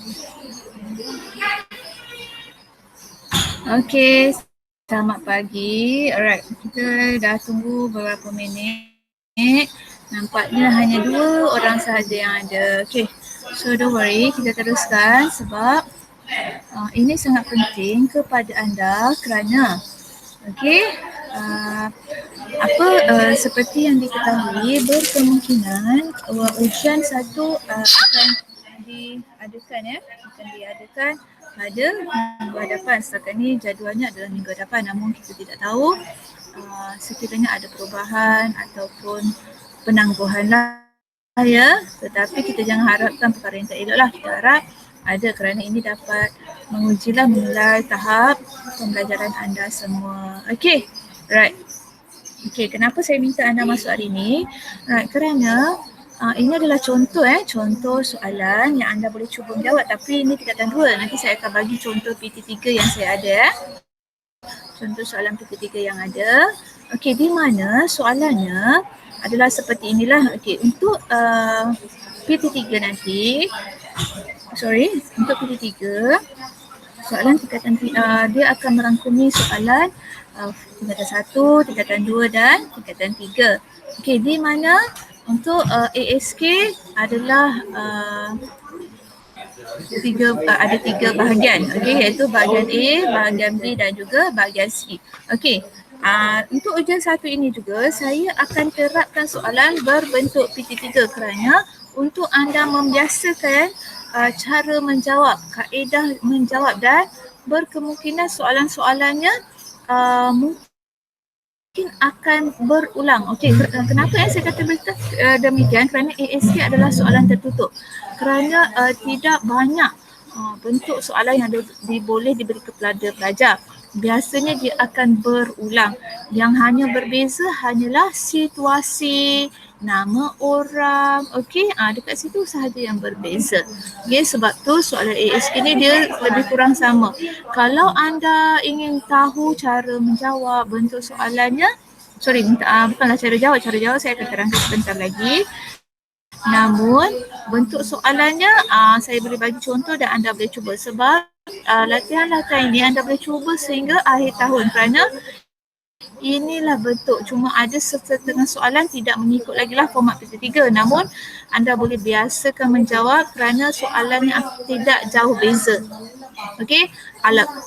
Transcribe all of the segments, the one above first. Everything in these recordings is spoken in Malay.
Okey, selamat pagi. Alright, kita dah tunggu beberapa minit. Nampaknya hanya 2 orang sahaja yang ada. Okey, so don't worry, kita teruskan sebab ini sangat penting kepada anda kerana seperti yang diketahui berkemungkinan ujian satu akan diadakan pada minggu hadapan. Setakat ni jadualnya adalah minggu hadapan, namun kita tidak tahu sekiranya ada perubahan ataupun penangguhan lah ya, tetapi kita jangan harapkan perkara yang tak elok lah. Kita harap ada kerana ini dapat mengujilah memulai tahap pembelajaran anda semua. Okey, right. Okey, kenapa saya minta anda masuk hari ini? Right, kerana ini adalah contoh soalan yang anda boleh cuba menjawab, tapi ini tingkatan 2. Nanti saya akan bagi contoh PT3 yang saya ada. Contoh soalan PT3 yang ada. Okey, di mana soalannya adalah seperti inilah. Okey, untuk PT3 nanti, untuk PT3, soalan tingkatan dia akan merangkumi soalan tingkatan 1, tingkatan 2 dan tingkatan 3. Okey, di mana untuk ASK adalah ada 3 bahagian, okey, iaitu bahagian A, bahagian B dan juga bahagian C. Okey, untuk ujian 1 ini juga saya akan terapkan soalan berbentuk PT3 kerana untuk anda membiasakan cara menjawab, kaedah menjawab, dan berkemungkinan soalan-soalannya mungkin akan berulang. Okey, kenapa saya kata demikian? Kerana ASK adalah soalan tertutup. Kerana tidak banyak bentuk soalan yang boleh diberi kepada pelajar. Biasanya dia akan berulang. Yang hanya berbeza hanyalah situasi, nama orang. Okey, dekat situ sahaja yang berbeza. Okey, sebab tu soalan ASK ni dia lebih kurang sama. Kalau anda ingin tahu cara menjawab, bentuk soalannya, bukanlah cara jawab saya akan terangkan sebentar lagi. Namun bentuk soalannya saya boleh bagi contoh dan anda boleh cuba, sebab latihan-latihan ini anda boleh cuba sehingga akhir tahun kerana inilah bentuk. Cuma ada setengah soalan tidak mengikut lagi lah format PT3, namun anda boleh biasakan menjawab kerana soalannya tidak jauh beza. Okey,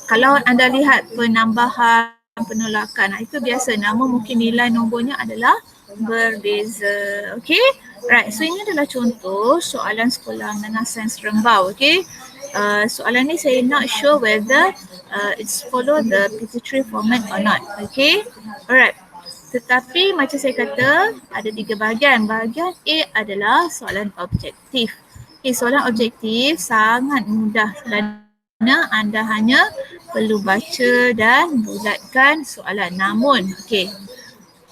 kalau anda lihat penambahan, penolakan, itu biasa, namun mungkin nilai nombornya adalah berbeza. Okey, right. So ini adalah contoh soalan sekolah menengah sains Rembau. Okey, soalan ni saya not sure whether it's follow the PT3 format or not. Okey, alright. Tetapi macam saya kata, ada 3 bahagian. Bahagian A adalah soalan objektif. Okay, soalan objektif sangat mudah kerana anda hanya perlu baca dan bulatkan soalan. Namun,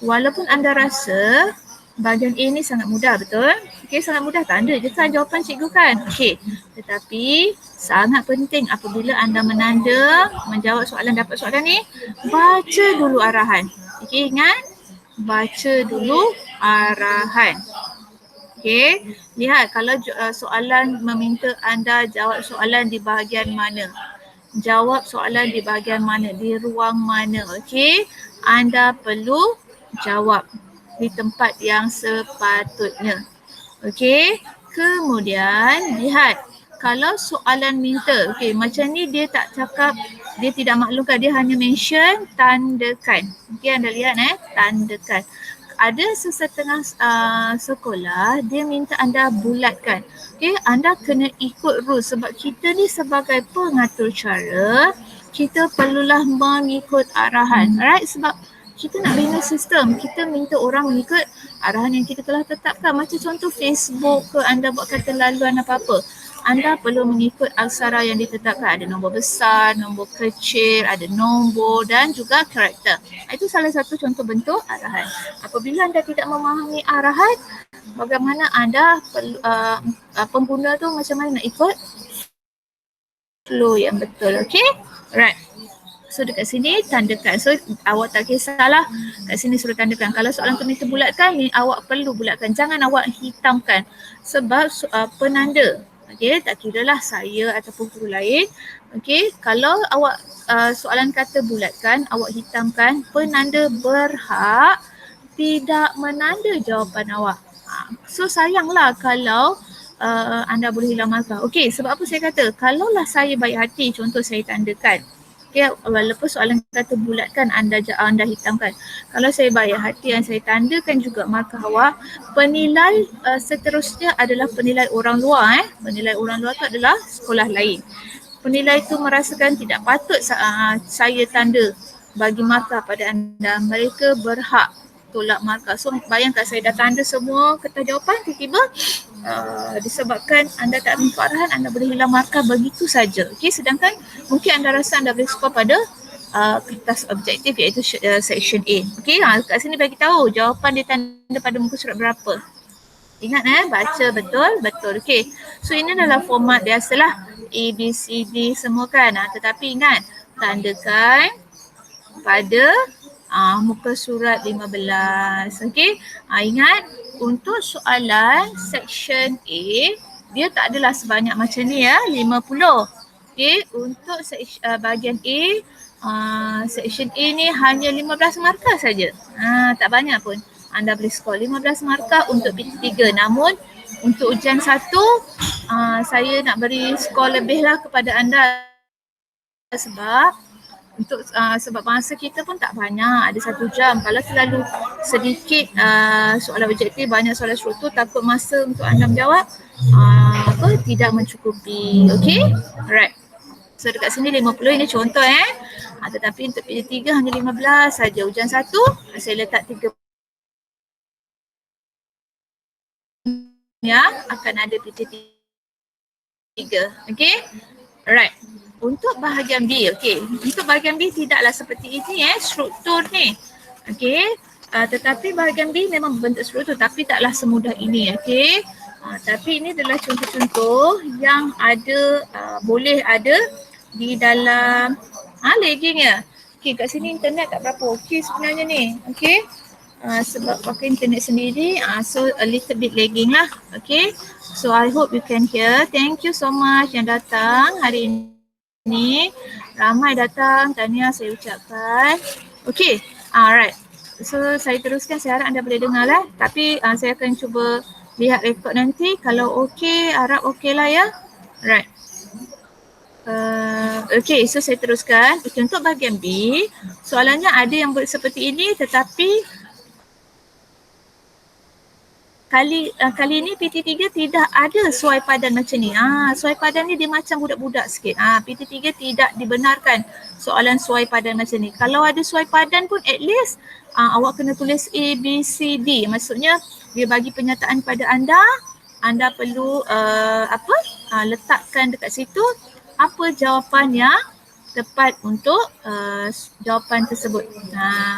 walaupun anda rasa bahagian A ni sangat mudah, betul? Okey, sangat mudah, tanda je kan jawapan cikgu kan? Okey, tetapi sangat penting apabila anda menanda, menjawab soalan, dapat soalan ni, baca dulu arahan. Okey, ingat? Baca dulu arahan. Okey, lihat kalau soalan meminta anda jawab soalan di bahagian mana. Jawab soalan di bahagian mana, di ruang mana. Okey, anda perlu jawab di tempat yang sepatutnya. Okey, kemudian lihat kalau soalan minta, macam ni dia tak cakap, dia tidak maklumkan, dia hanya mention tandakan. Okey, anda lihat tandakan. Ada sesetengah sekolah dia minta anda bulatkan. Okey, anda kena ikut rules sebab kita ni sebagai pengatur cara, kita perlulah mengikut arahan. Alright, sebab kita nak bina sistem, kita minta orang mengikut arahan yang kita telah tetapkan. Macam contoh Facebook ke, anda buat kata laluan apa-apa, anda perlu mengikut aksara yang ditetapkan. Ada nombor besar, nombor kecil, ada nombor dan juga karakter. Itu salah satu contoh bentuk arahan. Apabila anda tidak memahami arahan, bagaimana anda perlu, pengguna tu macam mana nak ikut flow yang betul. Okay, right. So dekat sini tandakan. So awak tak kisahlah kat sini suruh tandakan. Kalau soalan tu minta bulatkan, ni awak perlu bulatkan. Jangan awak hitamkan. Sebab penanda Okey, tak kiralah saya ataupun guru lain. Okey, kalau awak soalan kata bulatkan, awak hitamkan penanda berhak tidak menanda jawapan awak. So sayanglah kalau anda boleh hilang markah. Okey, sebab apa saya kata? Kalaulah saya baik hati, contoh saya tandakan. Okay, walaupun soalan kata bulatkan anda hitamkan. Kalau saya baik hati dan saya tandakan juga markah awak, penilai seterusnya adalah penilai orang luar. Penilai orang luar tu adalah sekolah lain. Penilai itu merasakan tidak patut saya tanda bagi markah pada anda. Mereka berhak tolak markah. So bayangkan saya dah tanda semua kertas jawapan, tiba-tiba disebabkan anda tak beri kearahan, anda boleh hilang markah begitu saja. Okay, sedangkan mungkin anda rasa anda boleh skor pada kertas objektif iaitu section A. Okay, kat sini bagi tahu jawapan ditanda pada muka surat berapa. Ingat baca betul. Okey. So ini adalah format biasalah A, B, C, D semua kan. Tetapi ingat tandakan pada muka surat 15. Okey. Ingat untuk soalan section A dia tak adalah sebanyak macam ni ya, 50. Okey, untuk bahagian A section A ni hanya 15 markah saja. Tak banyak pun. Anda boleh skor 15 markah untuk PT3. Namun untuk ujian 1 saya nak beri skor lebih lah kepada anda sebab sebab masa kita pun tak banyak, ada 1 jam. Kalau terlalu sedikit soalan objektif, banyak soalan struktur, takut masa untuk anda menjawab tidak mencukupi. Okey? Alright. So dekat sini 50 ini contoh tetapi untuk PT3 hanya 15 saja. Ujian 1 saya letak 3 yang akan ada PT3. Okey? Alright. Untuk bahagian B, okey. Untuk bahagian B tidaklah seperti ini struktur ni. Okey. Tetapi bahagian B memang berbentuk struktur tapi taklah semudah ini, okey. Tapi ini adalah contoh-contoh yang ada boleh ada di dalam lagging ya. Okey, kat sini internet tak berapa okey sebenarnya ni. Okey. Sebab pakai internet sendiri, so a little bit lagging lah. Okay, so I hope you can hear. Thank you so much yang datang hari ini. Ramai datang, tahniah saya ucapkan. Okay, alright. So saya teruskan, saya harap anda boleh dengar lah. Tapi saya akan cuba lihat rekod nanti. Kalau okay, harap okay lah ya. Alright. Okay, so saya teruskan. Okay, untuk bahagian B, soalannya ada yang seperti ini tetapi kali ni PT3 tidak ada suai padan macam ni. Suai padan ni dia macam budak-budak sikit. PT3 tidak dibenarkan soalan suai padan macam ni. Kalau ada suai padan pun at least awak kena tulis A, B, C, D. Maksudnya dia bagi penyataan pada anda. Anda perlu letakkan dekat situ apa jawapan yang tepat untuk jawapan tersebut.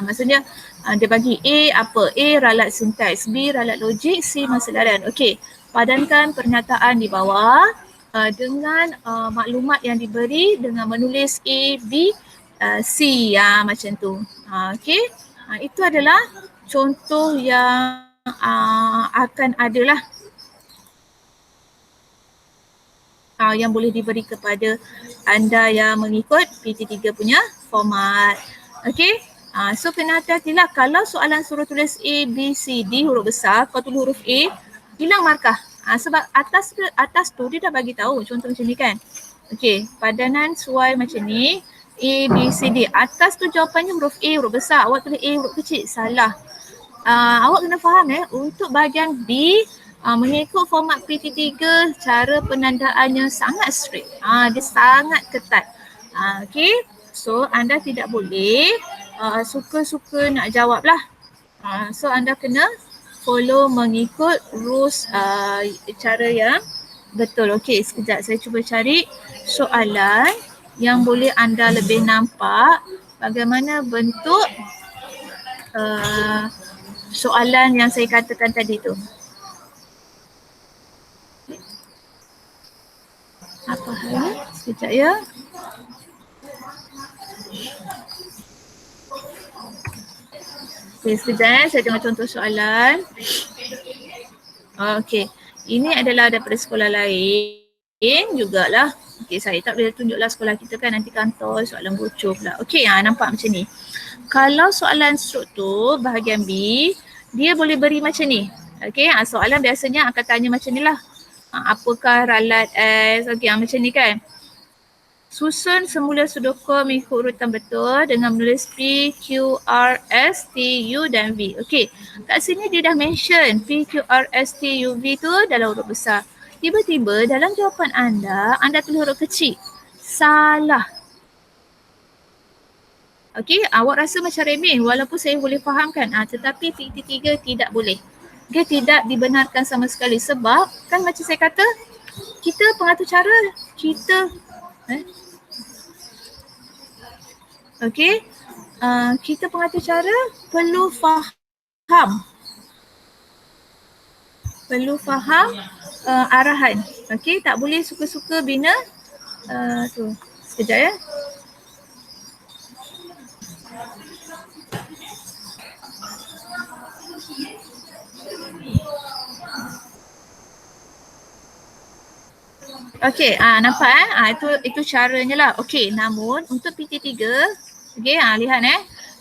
Maksudnya dia bagi A apa? A ralat sintaks, B ralat logik, C maksudarian. Okey, padankan pernyataan di bawah dengan maklumat yang diberi dengan menulis A, B, C macam tu. Okey, itu adalah contoh yang akan adalah yang boleh diberi kepada anda yang mengikut PT3 punya format. Okey. So kena hati-hatilah kalau soalan suruh tulis A, B, C, D huruf besar, kau tulis huruf A, hilang markah. Sebab atas tu dia dah bagi tahu contoh macam ni kan. Okey, padanan suai macam ni, A, B, C, D. Atas tu jawapannya huruf A, huruf besar. Awak tulis A, huruf kecil. Salah. Awak kena faham untuk bahagian B, mengikut format PT3, cara penandaannya sangat strict. Dia sangat ketat. Okey. So anda tidak boleh suka-suka nak jawab lah. So anda kena follow mengikut rules cara yang betul. Okey, sekejap saya cuba cari soalan yang boleh anda lebih nampak bagaimana bentuk soalan yang saya katakan tadi tu. Apa hal? Sekejap ya. Okay, sekejap saya tengok contoh soalan. Okay, ini adalah daripada sekolah lain. jugalah. Okey, saya tak boleh tunjuklah sekolah kita kan, nanti kantor soalan bocor pula. Okey, nampak macam ni. Kalau soalan struktur bahagian B, dia boleh beri macam ni. Okey, soalan biasanya akan tanya macam ni lah. Apakah ralat S? Okey, macam ni kan. Susun semula sudoku mengikut urutan betul dengan menulis P, Q, R, S, T, U dan V. Okey, kat sini dia dah mention P, Q, R, S, T, U, V tu dalam huruf besar. Tiba-tiba dalam jawapan anda tulis huruf kecil. Salah. Okey, awak rasa macam remeh walaupun saya boleh fahamkan. Tetapi tiga tidak boleh. Dia tidak dibenarkan sama sekali sebab kan macam saya kata, kita pengatur cara, kita okey, kita pengatur cara perlu faham arahan. Okey, tak boleh suka-suka bina tu. Sekejap ya. Okey, nampak itu caranya lah. Okey, namun untuk PT3, okey, lihat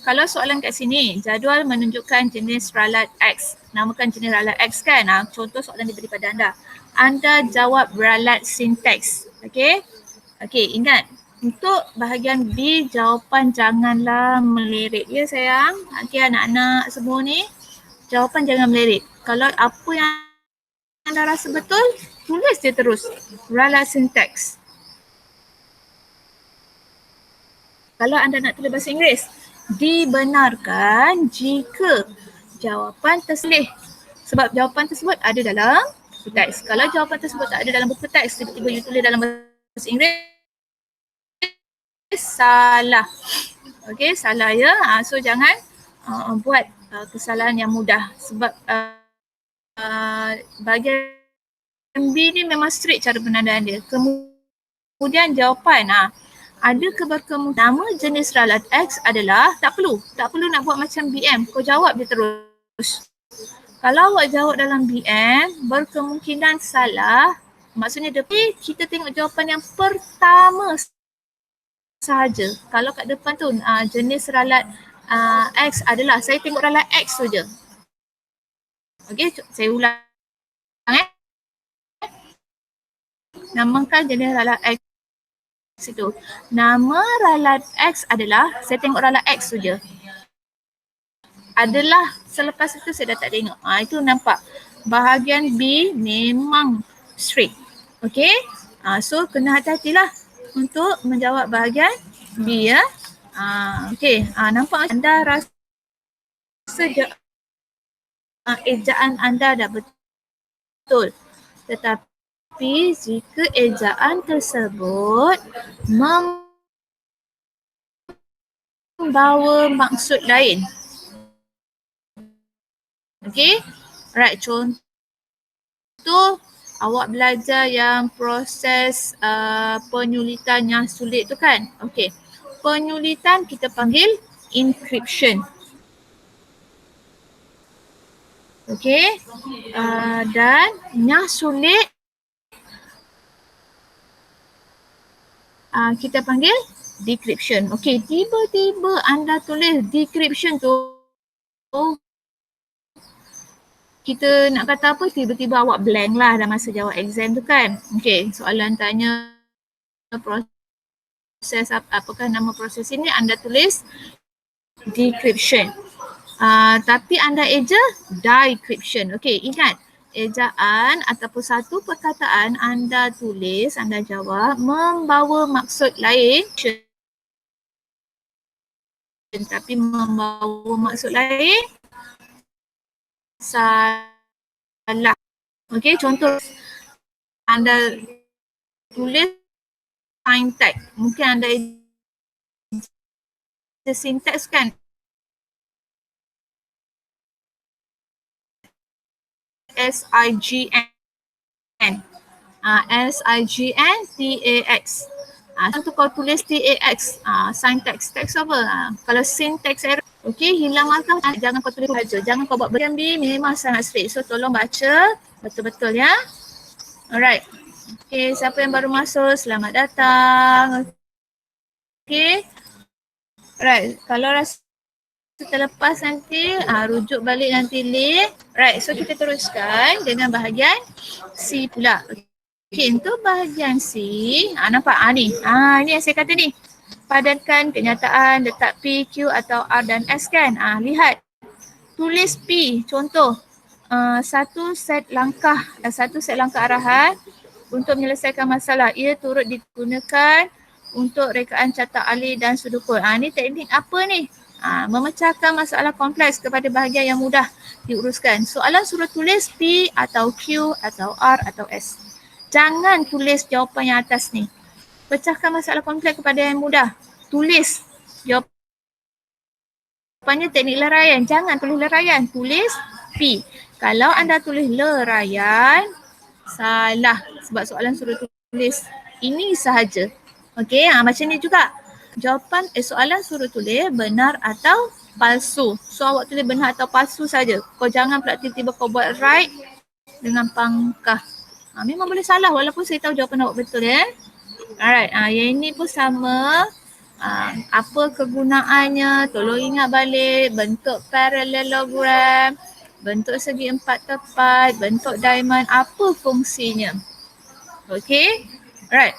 kalau soalan kat sini, jadual menunjukkan jenis ralat X. Namakan jenis ralat X kan. Contoh soalan diberi pada anda. Anda jawab ralat sinteks. Okey. Okey, ingat. Untuk bahagian B, jawapan janganlah melirik ya sayang. Okey, anak-anak semua ni, jawapan jangan melirik. Kalau apa yang anda rasa betul, tulis dia terus. Ralat sinteks. Kalau anda nak tulis bahasa Inggeris, dibenarkan jika jawapan terselih. Sebab jawapan tersebut ada dalam buku teks. Kalau jawapan tersebut tak ada dalam buku teks, tiba-tiba you tulis dalam bahasa Inggeris, salah. Okey, salah ya. So jangan buat kesalahan yang mudah sebab bahagian B ni memang strict cara penandaan dia. Kemudian jawapan, ada keberkemungkinan nama jenis ralat X adalah, tak perlu nak buat macam BM, kau jawab dia terus. Kalau awak jawab dalam BM, berkemungkinan salah, maksudnya kita tengok jawapan yang pertama sahaja. Kalau kat depan tu jenis ralat X adalah, saya tengok ralat X tu je. Okey, saya ulang namakan jenis ralat X itu. Nama ralat X adalah, saya tengok ralat X tu je. Adalah, selepas itu saya dah tak tengok. Itu nampak. Bahagian B memang strict. Okey. So kena hati-hatilah untuk menjawab bahagian B ya. Okey. Nampak anda rasa ejaan anda dah betul. Tetapi jika ejaan tersebut membawa maksud lain. Okey. Right, contoh awak belajar yang proses penyulitan yang sulit tu kan. Okey. Penyulitan kita panggil encryption. Okey. Dan yang sulit kita panggil decryption. Okey, tiba-tiba anda tulis decryption tu, kita nak kata apa, tiba-tiba awak blank lah dalam masa jawab exam tu kan. Okey, soalan tanya proses apakah nama proses ini, anda tulis decryption. Tapi anda eja decryption. Okey, ingat ejaan ataupun satu perkataan anda tulis, anda jawab membawa maksud lain, tapi membawa maksud lain salah. Okey, contoh anda tulis syntax, mungkin anda syntax kan, S-I-G-N S-I-G-N-T-A-X. Contoh kau tulis T-A-X, syntax, text apa? Kalau syntax error, okey, hilang markah, jangan kau tulis saja. Jangan kau buat bagian B, memang sangat strict. So tolong baca betul-betul ya. Alright. Okay, siapa yang baru masuk, selamat datang. Okay. Right, kalau rasa terlepas nanti, rujuk balik nanti link. Right, so kita teruskan dengan bahagian C pula. Okay, untuk bahagian C, nampak ni. Ni yang saya kata ni. Padankan kenyataan, letak P, Q atau R dan S kan. Lihat, tulis P, contoh. Satu set langkah arahan untuk menyelesaikan masalah. Ia turut digunakan untuk rekaan catat alih dan sudukut. Ni teknik apa ni? Memecahkan masalah kompleks kepada bahagian yang mudah diuruskan. Soalan suruh tulis P atau Q atau R atau S. Jangan tulis jawapan yang atas ni. Pecahkan masalah kompleks kepada yang mudah. Tulis jawapannya teknik leraian. Jangan tulis leraian. Tulis P. Kalau anda tulis leraian, salah. Sebab soalan suruh tulis ini sahaja. Okey, macam ni juga. Jawapan soalan suruh tulis benar atau palsu. So awak tulis benar atau palsu saja. Kau jangan pula tiba-tiba kau buat right dengan pangkah. Memang boleh salah walaupun saya tahu jawapan awak betul ya. Alright, yang ini pun sama. Apa kegunaannya? Tolong ingat balik. Bentuk parallelogram, bentuk segi empat tepat, bentuk diamond, apa fungsinya? Okey, alright.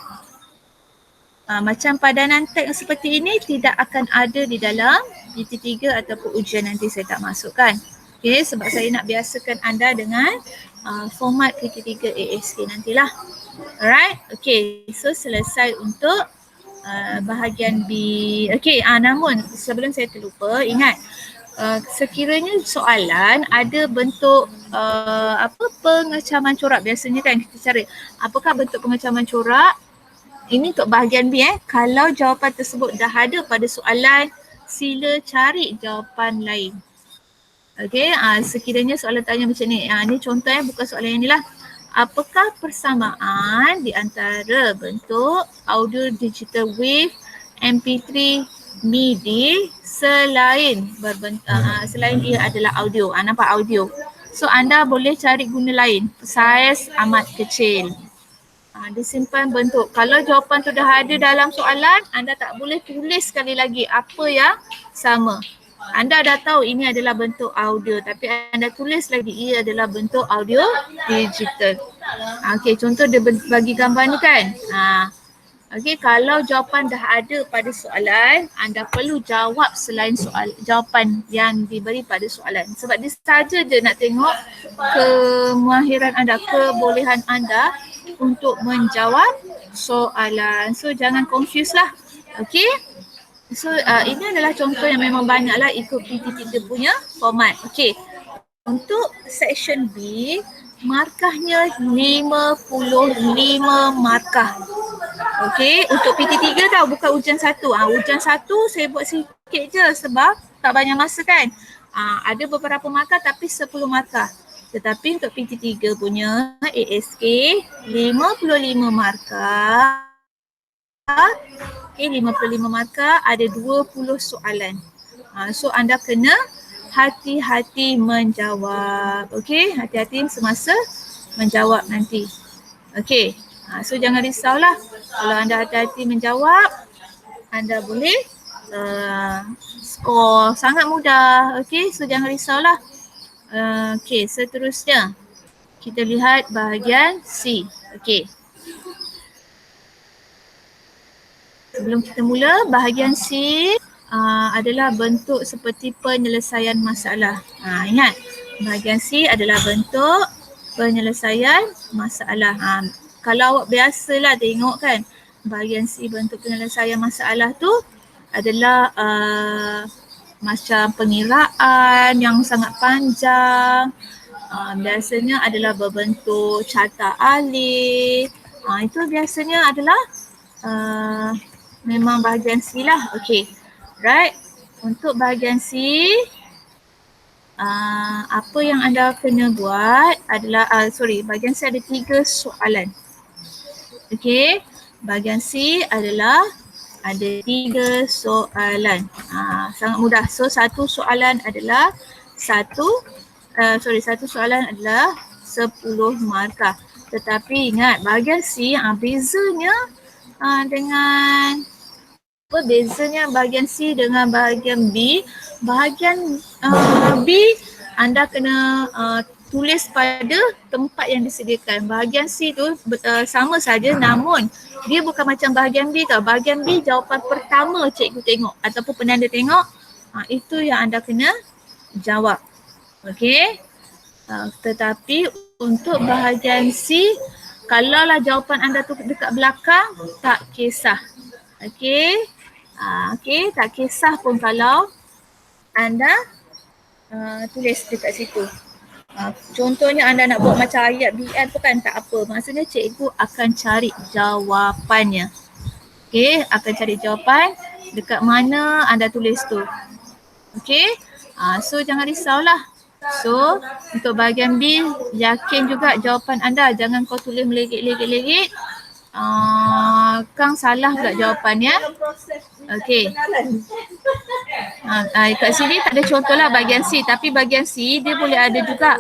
Macam padanan teks seperti ini tidak akan ada di dalam PT3 ataupun ujian nanti saya tak masukkan. Okay, sebab saya nak biasakan anda dengan format PT3 ASK nantilah. Alright, okay, so selesai untuk bahagian B. Okay, namun sebelum saya terlupa, ingat sekiranya soalan ada bentuk pengecaman corak, biasanya kan kita cari apakah bentuk pengecaman corak. Ini untuk bahagian B. Kalau jawapan tersebut dah ada pada soalan, sila cari jawapan lain. Okey, sekiranya soalan tanya macam ni. Ni contoh bukan soalan yang ni lah. Apakah persamaan di antara bentuk audio digital wave, MP3, MIDI selain selain ia adalah audio. Nampak audio. So anda boleh cari guna lain. Saiz amat kecil. Disimpan bentuk. Kalau jawapan tu dah ada dalam soalan, anda tak boleh tulis sekali lagi apa yang sama. Anda dah tahu ini adalah bentuk audio tapi anda tulis lagi ia adalah bentuk audio digital. Okey, contoh dia bagi gambar ni kan. Okey, kalau jawapan dah ada pada soalan, anda perlu jawab selain jawapan yang diberi pada soalan. Sebab dia saja je nak tengok kemahiran anda, kebolehan anda untuk menjawab soalan. So jangan confuse lah. Okey. So ini adalah contoh yang memang banyaklah ikut PT3 punya format. Okey. Untuk section B, markahnya 55 markah. Okey, untuk PT3 tau, bukan ujian 1. Ujian 1 saya buat sikit je sebab tak banyak masa kan. Ada beberapa markah tapi 10 markah. Tetapi untuk PT3 punya ASK 55 markah. Okay, 55 markah ada 20 soalan. So anda kena hati-hati menjawab. Okey, hati-hati semasa menjawab nanti. Okey. So jangan risaulah. Kalau anda hati-hati menjawab, anda boleh skor sangat mudah. Okey, so jangan risaulah. Okey, seterusnya kita lihat bahagian C. Okey. Sebelum kita mula, bahagian C adalah bentuk seperti penyelesaian masalah. Ingat, bahagian C adalah bentuk penyelesaian masalah. Kalau awak biasalah tengok kan, bahagian C bentuk penyelesaian masalah tu adalah macam pengiraan yang sangat panjang. Biasanya adalah berbentuk carta alih. Itu biasanya adalah memang bahagian C lah. Okay. Right. Untuk bahagian C, apa yang anda kena buat adalah, bahagian C ada 3 soalan. Okay. Bahagian C adalah ada 3 soalan. Sangat mudah. So satu soalan adalah 10 markah. Tetapi ingat bahagian C bezanya dengan apa bezanya bahagian C dengan bahagian B? Bahagian B anda kena tulis pada tempat yang disediakan. Bahagian C tu sama saja namun dia bukan macam bahagian B tau. Bahagian B jawapan pertama cikgu tengok ataupun penanda tengok, itu yang anda kena jawab. Okey. Tetapi untuk bahagian C, kalaulah jawapan anda tu dekat belakang, tak kisah. Okey. Okey, tak kisah pun kalau anda tulis dekat situ. Contohnya anda nak buat macam ayat BN tu kan, tak apa. Maksudnya cikgu akan cari jawapannya. Okey, akan cari jawapan dekat mana anda tulis tu. Okey, so jangan risaulah. So untuk bahagian B, yakin juga jawapan anda. Jangan kau tulis melegit-legit-legit. Kang salah pula jawapannya. Okey. Kat sini tak ada contoh lah bahagian C. Tapi bahagian C dia boleh ada juga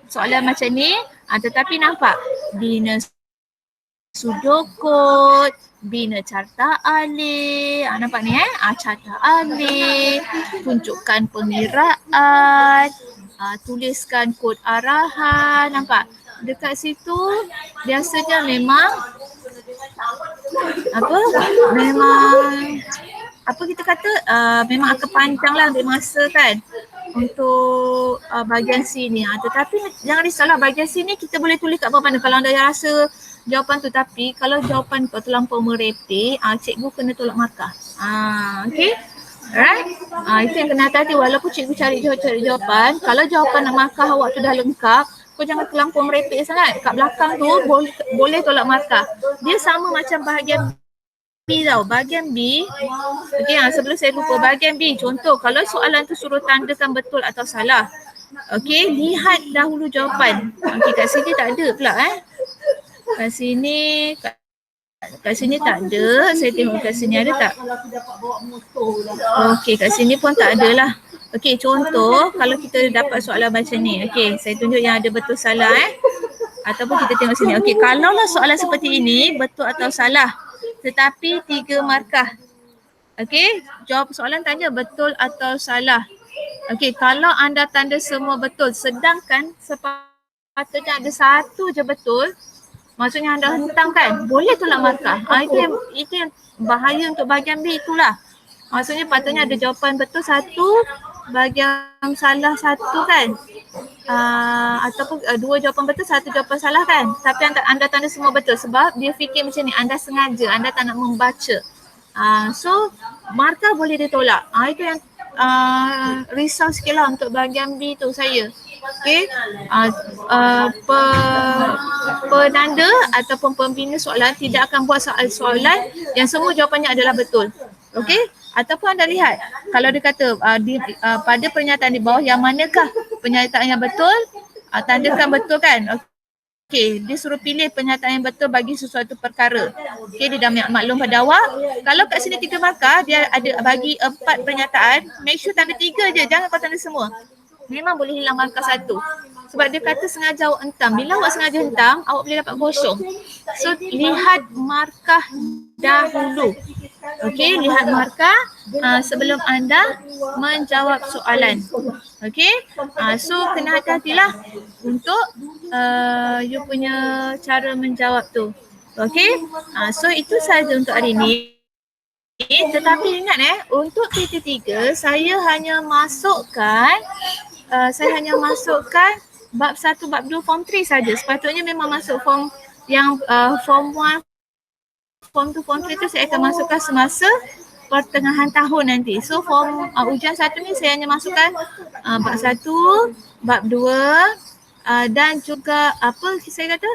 soalan macam ni. Tetapi nampak bina sudokot, bina carta alih. Nampak ni carta alih, tunjukkan pengiraan, tuliskan kod arahan. Nampak? Dekat situ biasanya memang apa kita kata memang akan panjang lah ambil masa kan untuk bahagian C ni. Tetapi jangan risaulah, bahagian C ni kita boleh tulis kat bawah mana kalau anda rasa jawapan tu. Tapi kalau jawapan kau terlampau merepek, cikgu kena tolak markah. Okay. Alright. Itu yang kena hati-hati. Walaupun cikgu cari jawapan, kalau jawapan nak markah awak tu dah lengkap, kau jangan terlampau merepek sangat. Kat belakang tu boleh tolak markah. Dia sama macam bahagian B tau. Bahagian B, okay, sebelum saya lupa, bahagian B, contoh kalau soalan tu suruh tandakan betul atau salah. Okay, lihat dahulu jawapan. Okay, kat sini tak ada pula Kat sini tak ada. Saya tengok kat sini ada tak? Okay, kat sini pun tak ada lah. Okay, contoh kalau kita dapat soalan macam ni. Okay, saya tunjuk yang ada betul salah ataupun kita tengok sini. Okay, kalaulah soalan seperti ini betul atau salah tetapi 3 markah. Okay, jawab soalan tanya betul atau salah. Okay, kalau anda tanda semua betul sedangkan sepatutnya ada satu je betul, maksudnya anda hentang kan, boleh tolak markah. Itu yang bahaya untuk bahagian B itulah. Maksudnya patutnya ada jawapan betul satu, bahagian salah satu kan. Ataupun 2 jawapan betul, 1 jawapan salah kan. Tapi anda tanda semua betul sebab dia fikir macam ni, anda sengaja, anda tak nak membaca. So markah boleh ditolak. Itu yang risau sikit lah untuk bahagian B tu saya. Okay, penanda ataupun pembina soalan tidak akan buat soalan yang semua jawapannya adalah betul. Okay, ataupun anda lihat kalau dia kata pada pernyataan di bawah yang manakah pernyataan yang betul, tandakan betul kan. Okay, dia suruh pilih pernyataan yang betul bagi sesuatu perkara. Okay, dia dah maklum pada awak. Kalau kat sini 3 markah, dia ada bagi 4 pernyataan, make sure tanda 3 je, jangan kau tanda semua. Memang boleh hilang markah 1. Sebab dia kata sengaja awak hentam. Bila awak sengaja hentam, awak boleh dapat kosong. So, lihat markah dahulu. Okey, lihat markah sebelum anda menjawab soalan. Okey, so kena hati-hatilah untuk you punya cara menjawab tu. Okey, so itu sahaja untuk hari ini. Tetapi ingat untuk PT3 saya hanya masukkan bab 1, bab 2, form 3 saja. Sepatutnya memang masuk form yang form 1, form 2, form 3 tu saya akan masukkan semasa pertengahan tahun nanti. So form ujian 1 ni saya hanya masukkan bab 1, bab 2 dan juga apa saya kata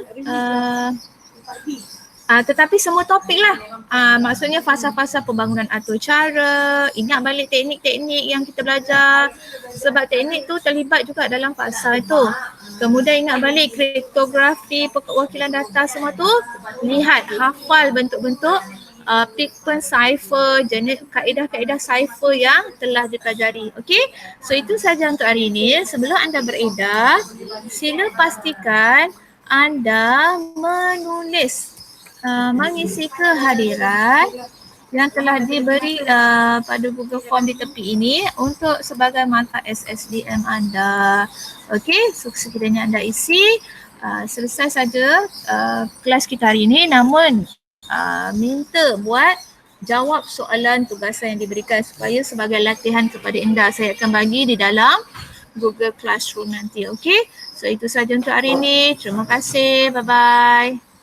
tetapi semua topik lah. Maksudnya fasa-fasa pembangunan atur cara, ingat balik teknik-teknik yang kita belajar. Sebab teknik tu terlibat juga dalam fasa itu. Kemudian ingat balik kriptografi, perwakilan data semua tu. Lihat, hafal bentuk-bentuk Pigpen cipher, jenis kaedah-kaedah cipher yang telah dipelajari. Okey, so itu saja untuk hari ini. Sebelum anda beredar, sila pastikan anda menulis mengisi kehadiran yang telah diberi pada Google Form di tepi ini untuk sebagai markah SSDM anda. Okey, so sekiranya anda isi, selesai saja kelas kita hari ini, namun minta buat jawab soalan tugasan yang diberikan supaya sebagai latihan kepada anda. Saya akan bagi di dalam Google Classroom nanti. Okey, so itu saja untuk hari ini. Terima kasih. Bye-bye.